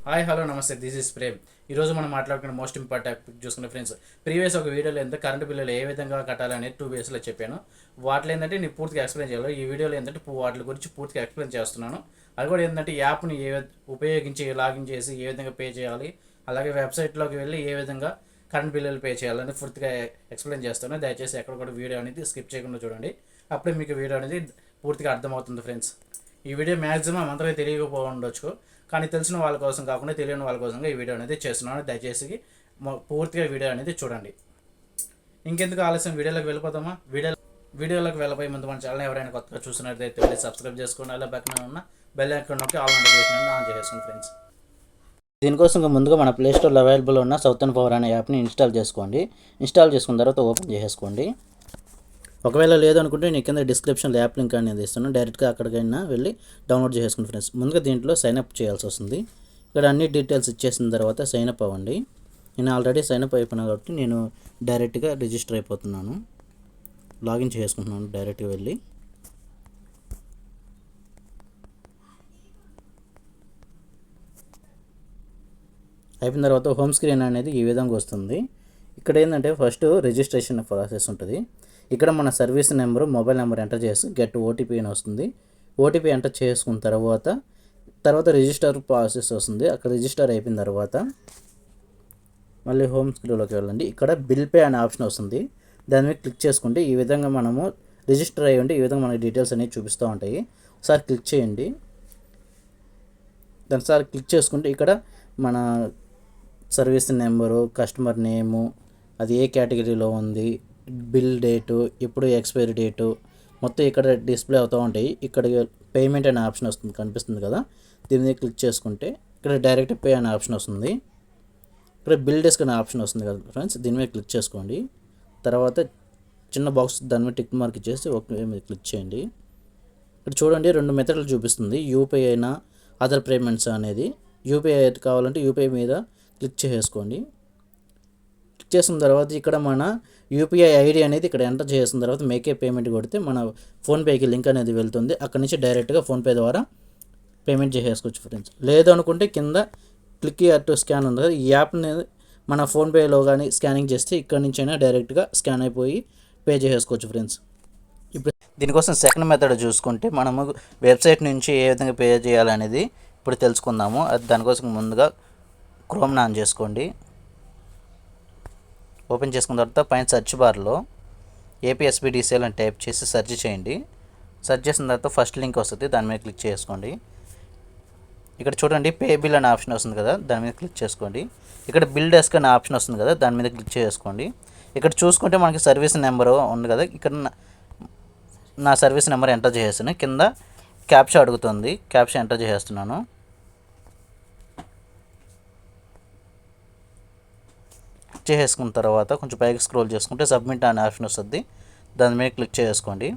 Hi hello నమస్తే, this is Prem. ఈరోజు మనం మాట్లాడుకున్న మోస్ట్ ఇంపార్టెంట్ టాపిక్ చూసుకున్న ఫ్రెండ్స్, ప్రీవియస్ ఒక వీడియోలో ఎంత కరెంట్ బిల్లులు ఏ విధంగా కట్టాలనేది 2 వేస్లో చెప్పాను. వాటిలో ఏంటంటే నేను పూర్తిగా ఎక్స్ప్లెయిన్ చేయాలి. ఈ వీడియోలో ఏంటంటే వాటి గురించి పూర్తిగా ఎక్స్ప్లెయిన్ చేస్తున్నాను. అది కూడా ఏంటంటే యాప్ని ఉపయోగించి లాగిన్ చేసి ఏ విధంగా పే చేయాలి, అలాగే వెబ్సైట్లోకి వెళ్ళి ఏ విధంగా కరెంట్ బిల్లులు పే చేయాలని పూర్తిగా ఎక్స్ప్లెయిన్ చేస్తాను. దయచేసి ఎక్కడ కూడా వీడియో అనేది స్కిప్ చేయకుండా చూడండి. అప్పుడే మీకు వీడియో అనేది పూర్తిగా అర్థమవుతుంది ఫ్రెండ్స్. ఈ వీడియో మ్యాక్సిమం అందరికీ తెలియకపోవచ్చు, కానీ తెలిసిన వాళ్ళ కోసం కాకుండా తెలియని వాళ్ళ కోసంగా ఈ వీడియో అనేది చేస్తున్నాను. దయచేసి పూర్తిగా వీడియో అనేది చూడండి. ఇంకెందుకు ఆలస్యం, వీడియోలోకి వెళ్ళిపోతామా? వీడియోలోకి వెళ్ళిపోయే ముందు మన ఛానల్ ఎవరైనా కొత్తగా చూసినట్లయితే వెళ్ళి సబ్స్క్రైబ్ చేసుకోండి. అలా పక్కన ఉన్న బెల్ ఐకాన్ నొక్కి ఆల్ నోటిఫికేషన్ ఆన్ చేసుకోండి ఫ్రెండ్స్. దీనికోసం ముందుగా మన ప్లేస్టోర్లో అవైలబుల్ ఉన్న సౌతర్న్ పవర్ అనే యాప్ని ఇన్స్టాల్ చేసుకోండి. ఇన్స్టాల్ చేసుకున్న తర్వాత ఓపెన్ చేసుకోండి. ఒకవేళ లేదనుకుంటే నేను కింద డిస్క్రిప్షన్లో యాప్ లింక్ అనేది ఇస్తాను, డైరెక్ట్గా అక్కడికైనా వెళ్ళి డౌన్లోడ్ చేసుకోండి ఫ్రెండ్స్. ముందుగా దీంట్లో సైన్అప్ చేయాల్సి వస్తుంది. ఇక్కడ అన్ని డీటెయిల్స్ ఇచ్చేసిన తర్వాత సైన్అప్ అవ్వండి. నేను ఆల్రెడీ సైన్అప్ అయిపోయినా కాబట్టి నేను డైరెక్ట్గా రిజిస్టర్ అయిపోతున్నాను. లాగిన్ చేసుకుంటున్నాను డైరెక్ట్గా వెళ్ళి. అయిపోయిన తర్వాత హోమ్ స్క్రీన్ అనేది ఈ విధంగా వస్తుంది. ఇక్కడ ఏంటంటే ఫస్ట్ రిజిస్ట్రేషన్ ప్రాసెస్ ఉంటుంది. ఇక్కడ మన service number, mobile number enter చేసి గెట్ ఓటీపీ అని వస్తుంది. ఓటీపీ ఎంటర్ చేసుకున్న తర్వాత రిజిస్టర్ ప్రాసెస్ వస్తుంది. అక్కడ రిజిస్టర్ అయిపోయిన తర్వాత మళ్ళీ హోమ్ స్క్రీన్లోకి వెళ్ళండి. ఇక్కడ బిల్ పే అనే ఆప్షన్ వస్తుంది. దాని మీద క్లిక్ చేసుకుంటే ఈ విధంగా మనము రిజిస్టర్ అయ్యి ఉంటే ఈ విధంగా మనకి డీటెయిల్స్ అనేవి చూపిస్తూ ఉంటాయి. ఒకసారి క్లిక్ చేయండి. దానిసారి క్లిక్ చేసుకుంటే ఇక్కడ మన సర్వీస్ నెంబరు, కస్టమర్ నేము, అది ఏ కేటగిరీలో ఉంది, బిల్ డేటు, ఎప్పుడు ఎక్స్పైరీ డేటు మొత్తం ఇక్కడ డిస్ప్లే అవుతూ ఉంటాయి. ఇక్కడ పేమెంట్ అనే ఆప్షన్ వస్తుంది, కనిపిస్తుంది కదా, దీని మీద క్లిక్ చేసుకుంటే ఇక్కడ డైరెక్ట్ పే అనే ఆప్షన్ వస్తుంది. ఇక్కడ బిల్ డెస్క్ అనే ఆప్షన్ వస్తుంది కదా ఫ్రెండ్స్, దీని మీద క్లిక్ చేసుకోండి. తర్వాత చిన్న బాక్స్ దాని మీద టిక్ మార్క్ ఇచ్చేసి ఓకే మీద క్లిక్ చేయండి. ఇక్కడ చూడండి 2 మెథడ్లు చూపిస్తుంది, యూపీఐ అయినా అదర్ పేమెంట్స్ అనేది. యూపీఐ కావాలంటే యూపీఐ మీద క్లిక్ చేసుకోండి. క్లిక్ చేసిన తర్వాత ఇక్కడ మన యూపీఐ ఐడి అనేది ఇక్కడ ఎంటర్ చేసిన తర్వాత మేకే పేమెంట్ కొడితే మన ఫోన్పేకి లింక్ అనేది వెళ్తుంది. అక్కడ నుంచి డైరెక్ట్గా ఫోన్పే ద్వారా పేమెంట్ చేసేసుకోవచ్చు ఫ్రెండ్స్. లేదనుకుంటే కింద క్లిక్ టు స్కాన్ ఉంది కదా, ఈ యాప్ని మన ఫోన్పేలో కానీ స్కానింగ్ చేస్తే ఇక్కడ నుంచి అయినా డైరెక్ట్గా స్కాన్ అయిపోయి పే చేసేసుకోవచ్చు ఫ్రెండ్స్. ఇప్పుడు దీనికోసం సెకండ్ మెథడ్ చూసుకుంటే మనము వెబ్సైట్ నుంచి ఏ విధంగా పే చేయాలనేది ఇప్పుడు తెలుసుకుందాము. అది దానికోసం ముందుగా క్రోమ్ని ఆన్ చేసుకోండి. ఓపెన్ చేసుకున్న తర్వాత పైన సెర్చ్ బార్లో ఏపీఎస్బిడిసిఎల్ అని టైప్ చేసి సెర్చ్ చేయండి. సెర్చ్ చేసిన తర్వాత ఫస్ట్ లింక్ వస్తుంది, దాని మీద క్లిక్ చేసుకోండి. ఇక్కడ చూడండి పే బిల్ అనే ఆప్షన్ వస్తుంది కదా, దాని మీద క్లిక్ చేసుకోండి. ఇక్కడ బిల్ డెస్క్ అనే ఆప్షన్ వస్తుంది కదా, దాని మీద క్లిక్ చేసుకోండి. ఇక్కడ చూసుకుంటే మనకి సర్వీస్ నెంబరు ఉంది కదా, ఇక్కడ నా సర్వీస్ నెంబర్ ఎంటర్ చేసేస్తాను. కింద క్యాప్చా అడుగుతుంది, క్యాప్చా ఎంటర్ చేసేస్తున్నాను. చేసుకున్న తర్వాత కొంచెం పైకి స్క్రోల్ చేసుకుంటే సబ్మిట్ అనే ఆప్షన్ వస్తుంది, దాని మీద క్లిక్ చేసుకోండి.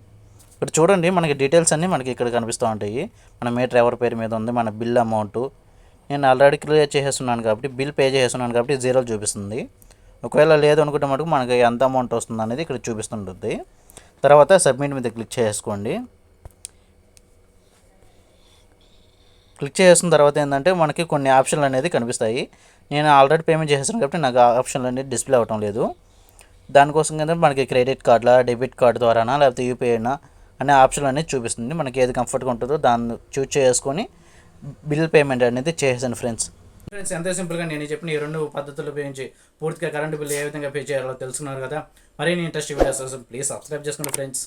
ఇక్కడ చూడండి మనకి డీటెయిల్స్ అన్నీ మనకి ఇక్కడ కనిపిస్తూ ఉంటాయి. మన మీటర్ ఎవరి పేరు మీద ఉంది, మన బిల్ అమౌంట్ నేను ఆల్రెడీ క్లియర్ చేసేస్తున్నాను కాబట్టి, బిల్ పే చేస్తున్నాను కాబట్టి 0 చూపిస్తుంది. ఒకవేళ లేదు అనుకుంటే మటుకు మనకి ఎంత అమౌంట్ వస్తుంది అనేది ఇక్కడ చూపిస్తుంటుంది. తర్వాత సబ్మిట్ మీద క్లిక్ చేసుకోండి. క్లిక్ చేసిన తర్వాత ఏంటంటే మనకి కొన్ని ఆప్షన్లు అనేది కనిపిస్తాయి. నేను ఆల్రెడీ పేమెంట్ చేసేసాను కాబట్టి నాకు ఆ ఆప్షన్లు అనేది డిస్ప్లే అవ్వటం లేదు. దానికోసం కింద మనకి క్రెడిట్ కార్డులా, డెబిట్ కార్డు ద్వారానా, లేకపోతే యూపీఐనా అనే ఆప్షన్లు అనేది చూపిస్తుంది. మనకి ఏది కంఫర్ట్గా ఉంటుందో దాన్ని చూస్ చేసుకొని బిల్ పేమెంట్ అనేది చేసేసాను ఫ్రెండ్స్. ఎంత సింపుల్గా నేను చెప్పిన ఈ 2 పద్ధతులు ఉపయోగించి పూర్తిగా కరెంటు బిల్ ఏ విధంగా పే చేయాలో తెలుసుకున్నారు కదా. మరిన్ని ఇంట్రెస్టింగ్ వీడియోస్ కోసం ప్లీజ్ సబ్స్క్రైబ్ చేసుకోండి ఫ్రెండ్స్.